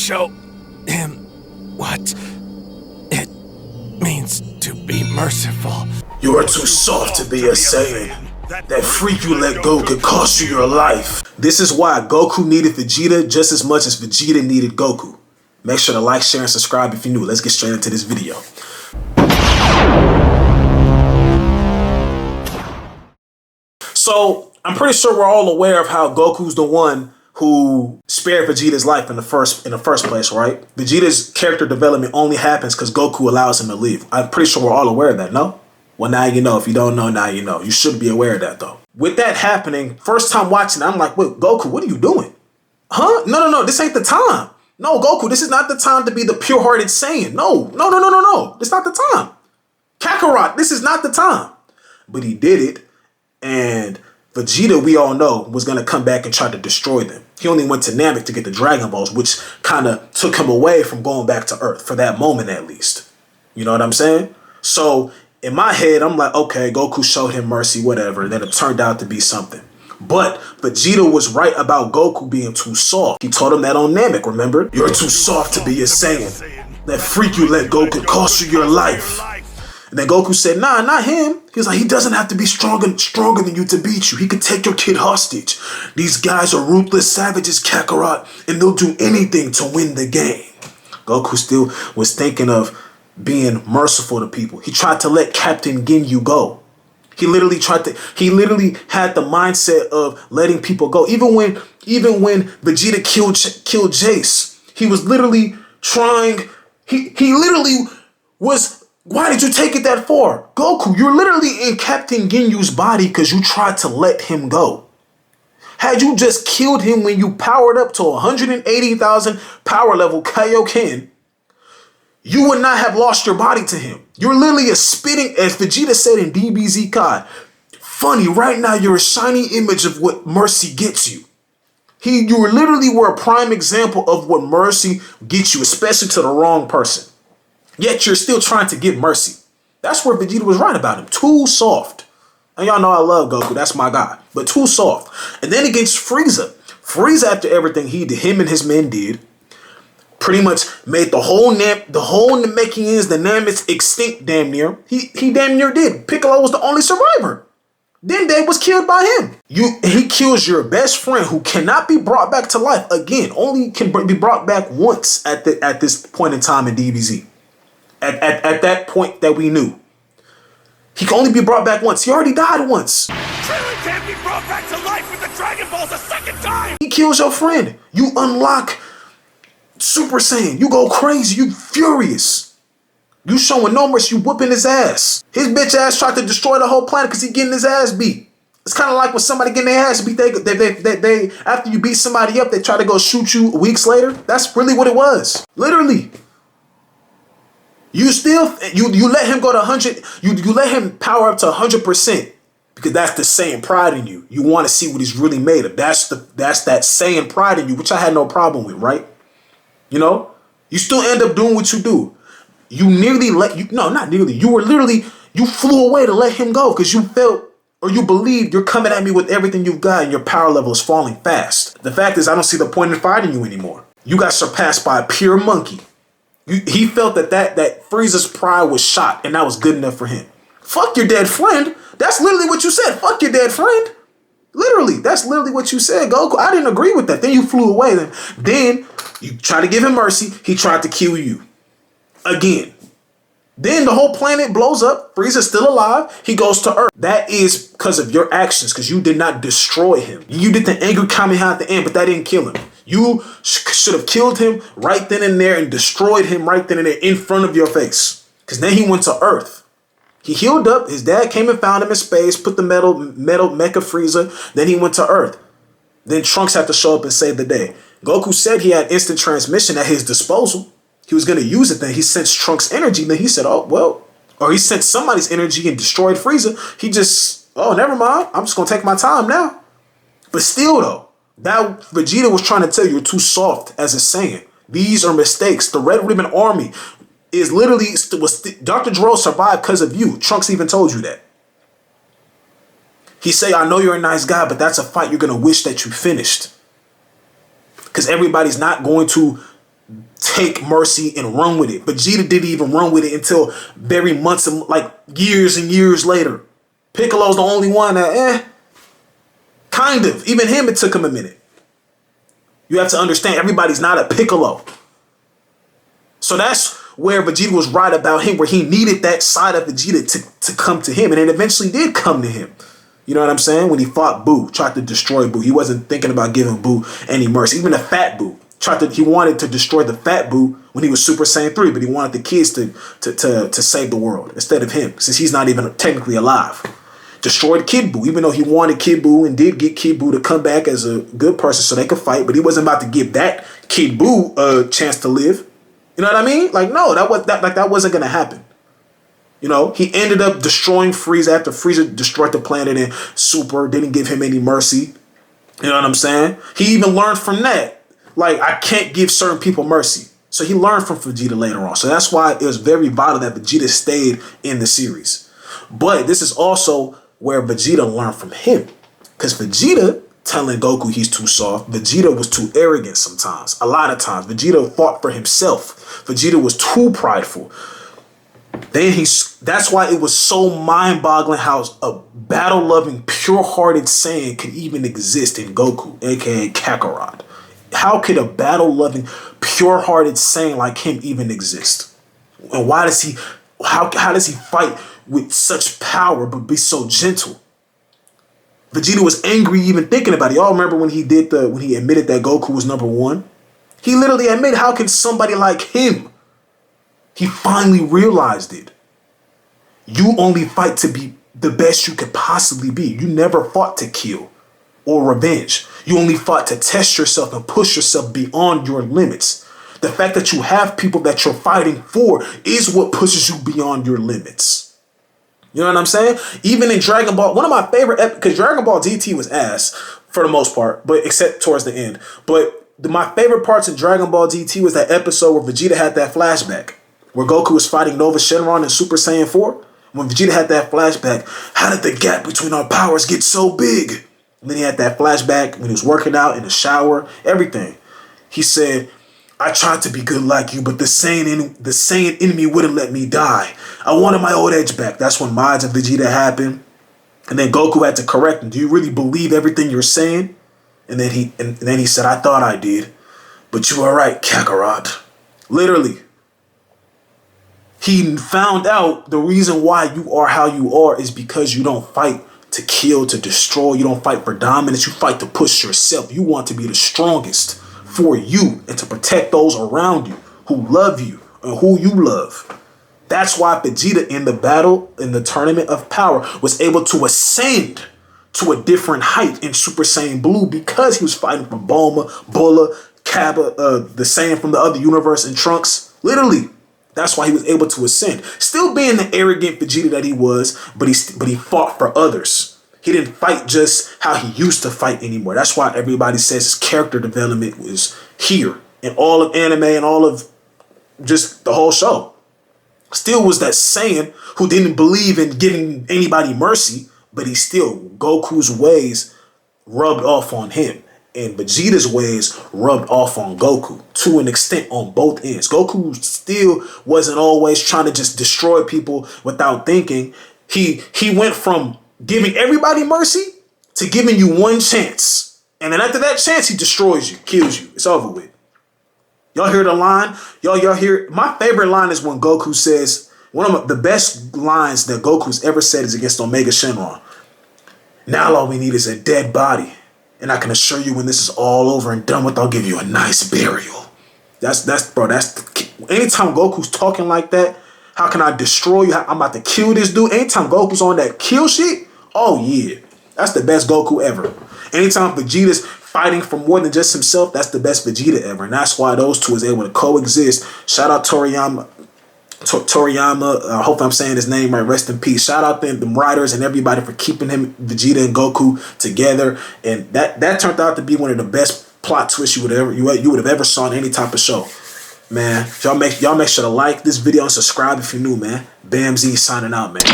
show him what it means to be merciful. You are too soft to be a Saiyan. That freak you let go could cost you your life. This is why Goku needed Vegeta just as much as Vegeta needed Goku. Make sure to like, share, and subscribe if you're new. Let's get straight into this video. So, I'm pretty sure we're all aware of how Goku's the one who spared Vegeta's life in the first place, right? Vegeta's character development only happens because Goku allows him to leave. I'm pretty sure we're all aware of that, no? Well, now you know. If you don't know, now you know. You should be aware of that, though. With that happening, first time watching, I'm like, wait, Goku, what are you doing? Huh? No, this ain't the time. No, Goku, this is not the time to be the pure-hearted Saiyan. No. It's not the time. Kakarot, this is not the time. But he did it, and Vegeta, we all know, was going to come back and try to destroy them. He only went to Namek to get the Dragon Balls, which kind of took him away from going back to Earth, for that moment at least. You know what I'm saying? So, in my head, I'm like, okay, Goku showed him mercy, whatever. Then it turned out to be something. But Vegeta was right about Goku being too soft. He told him that on Namek, remember? You're too soft to be a Saiyan. That freak you let go could cost you your life. And then Goku said, nah, not him. He was like, he doesn't have to be stronger than you to beat you. He could take your kid hostage. These guys are ruthless savages, Kakarot, and they'll do anything to win the game. Goku still was thinking of being merciful to people. He tried to let Captain Ginyu go. He literally had the mindset of letting people go. Even when Vegeta killed Jace, he was literally trying, he literally was, why did you take it that far? Goku, you're literally in Captain Ginyu's body because you tried to let him go. Had you just killed him when you powered up to 180,000 power level Kaioken, you would not have lost your body to him. You're literally a spitting, as Vegeta said in DBZ Kai, funny, right now you're a shiny image of what mercy gets you. You literally were a prime example of what mercy gets you, especially to the wrong person. Yet you're still trying to give mercy. That's where Vegeta was right about him. Too soft. And y'all know I love Goku. That's my guy. But too soft. And then against Frieza. Frieza, after everything him and his men did, pretty much made the whole Namekians, the Namets, extinct damn near. He damn near did. Piccolo was the only survivor. Dende was killed by him. He kills your best friend who cannot be brought back to life again. Only can be brought back once at this point in time in DBZ. At that point that we knew. He can only be brought back once. He already died once. Krillin can't be brought back to life with the Dragon Balls a second time! He kills your friend. You unlock Super Saiyan. You go crazy. You furious. You showing no mercy. You whooping his ass. His bitch ass tried to destroy the whole planet because he getting his ass beat. It's kind of like when somebody getting their ass beat. They after you beat somebody up, they try to go shoot you weeks later. That's really what it was. Literally. You let him go to 100. You let him power up to 100% because that's the Saiyan pride in you. You want to see what he's really made of. That's that Saiyan pride in you, which I had no problem with, right? You know, you still end up doing what you do. You flew away to let him go because you felt or you believed you're coming at me with everything you've got and your power level is falling fast. The fact is, I don't see the point in fighting you anymore. You got surpassed by a pure monkey. He felt that Frieza's pride was shot and that was good enough for him. Fuck your dead friend. That's literally what you said. Fuck your dead friend. Literally, that's literally what you said, Goku. I didn't agree with that. Then you flew away. Then you tried to give him mercy. He tried to kill you. Again. Then the whole planet blows up. Frieza's still alive. He goes to Earth. That is because of your actions, because you did not destroy him. You did the angry Kamehameha at the end, but that didn't kill him. You should have killed him right then and there and destroyed him right then and there in front of your face. Because then he went to Earth. He healed up. His dad came and found him in space, put the metal mecha Frieza. Then he went to Earth. Then Trunks had to show up and save the day. Goku said he had instant transmission at his disposal. He was going to use it. Then he sensed Trunks' energy. Then he said, oh, well, or he sent somebody's energy and destroyed Frieza. He just, oh, never mind. I'm just going to take my time now. But still, though, that Vegeta was trying to tell you you're too soft as a Saiyan. These are mistakes. The Red Ribbon Army is literally, Dr. Gero survived because of you. Trunks even told you that. He say, I know you're a nice guy, but that's a fight you're going to wish that you finished. Because everybody's not going to take mercy and run with it. Vegeta didn't even run with it until very months and like years and years later. Piccolo's the only one that, kind of. Even him, it took him a minute. You have to understand, everybody's not a Piccolo. So that's where Vegeta was right about him, where he needed that side of Vegeta to come to him. And it eventually did come to him. You know what I'm saying? When he fought Buu, tried to destroy Buu. He wasn't thinking about giving Buu any mercy. Even the fat Buu. He wanted to destroy the fat Buu when he was Super Saiyan 3, but he wanted the kids to save the world instead of him, since he's not even technically alive. Destroyed Kid Buu, even though he wanted Kid Buu and did get Kid Buu to come back as a good person so they could fight, but he wasn't about to give that Kid Buu a chance to live. You know what I mean? Like, no, that wasn't gonna happen. You know, he ended up destroying Frieza after Frieza destroyed the planet, and Super didn't give him any mercy. You know what I'm saying? He even learned from that. Like, I can't give certain people mercy. So he learned from Vegeta later on. So that's why it was very vital that Vegeta stayed in the series. But this is also where Vegeta learned from him. Because Vegeta telling Goku he's too soft. Vegeta was too arrogant sometimes. A lot of times. Vegeta fought for himself. Vegeta was too prideful. That's why it was so mind-boggling how a battle-loving, pure-hearted Saiyan could even exist in Goku, aka Kakarot. How could a battle-loving, pure-hearted Saiyan like him even exist? And why does he? How does he fight with such power but be so gentle? Vegeta was angry even thinking about it. Y'all remember when he admitted that Goku was #1? He literally admitted, how can somebody like him? He finally realized it. You only fight to be the best you could possibly be. You never fought to kill or revenge. You only fought to test yourself and push yourself beyond your limits. The fact that you have people that you're fighting for is what pushes you beyond your limits. You know what I'm saying? Even in Dragon Ball, one of my favorite, because Dragon Ball GT was ass for the most part, but except towards the end. But my favorite parts in Dragon Ball GT was that episode where Vegeta had that flashback, where Goku was fighting Nova Shenron in Super Saiyan 4. When Vegeta had that flashback, how did the gap between our powers get so big? And then he had that flashback when he was working out in the shower, everything. He said, I tried to be good like you, but the Saiyan enemy wouldn't let me die. I wanted my old edge back. That's when Majin and Vegeta happened. And then Goku had to correct him. Do you really believe everything you're saying? And then he said, I thought I did. But you are right, Kakarot. Literally. He found out the reason why you are how you are is because you don't fight to kill, to destroy. You don't fight for dominance. You fight to push yourself. You want to be the strongest for you and to protect those around you who love you and who you love. That's why Vegeta in the battle, in the tournament of power, was able to ascend to a different height in Super Saiyan Blue because he was fighting for Bulma, Bulla, Kappa, the Saiyan from the other universe, and Trunks. Literally. That's why he was able to ascend. Still being the arrogant Vegeta that he was, but he fought for others. He didn't fight just how he used to fight anymore. That's why everybody says his character development was here in all of anime and all of just the whole show. Still was that Saiyan who didn't believe in giving anybody mercy, but Goku's ways rubbed off on him. And Vegeta's ways rubbed off on Goku to an extent on both ends. Goku still wasn't always trying to just destroy people without thinking. He went from giving everybody mercy to giving you one chance. And then after that chance, he destroys you, kills you. It's over with. Y'all hear the line? Y'all hear? My favorite line is when Goku says, one of the best lines that Goku's ever said is against Omega Shenron. Now all we need is a dead body. And I can assure you when this is all over and done with, I'll give you a nice burial. Anytime Goku's talking like that, how can I destroy you? I'm about to kill this dude. Anytime Goku's on that kill shit, oh yeah. That's the best Goku ever. Anytime Vegeta's fighting for more than just himself, that's the best Vegeta ever. And that's why those two is able to coexist. Shout out Toriyama. I hope I'm saying his name right. Rest in peace. Shout out to the writers and everybody for keeping Vegeta and Goku together. And that turned out to be one of the best plot twists you would have ever saw in any type of show. Man, y'all make sure to like this video and subscribe if you're new, man. Bam Z signing out, man.